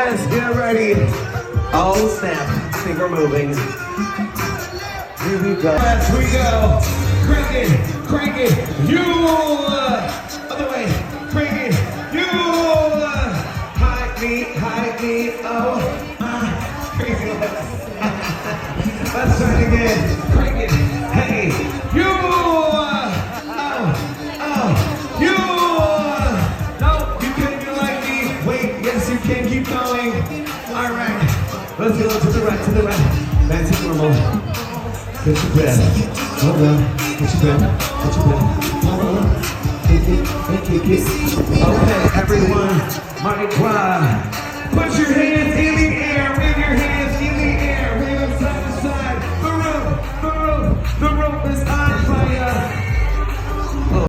Yes, get ready. Oh snap, I think we're moving. Here we go. As we go. Crank it. You, other way. Crank it. You, hide me, oh, crazy lips. Let's try it again. Crank it. Hey, you, you, no, you can't be like me. Wait, yes, you can keep going. All right, let's go to the right. Back to normal. Get your breath. Hold on. Get your breath. Hold on. Kick it. Okay, everyone, Mardi Gras. Put your hands in the air.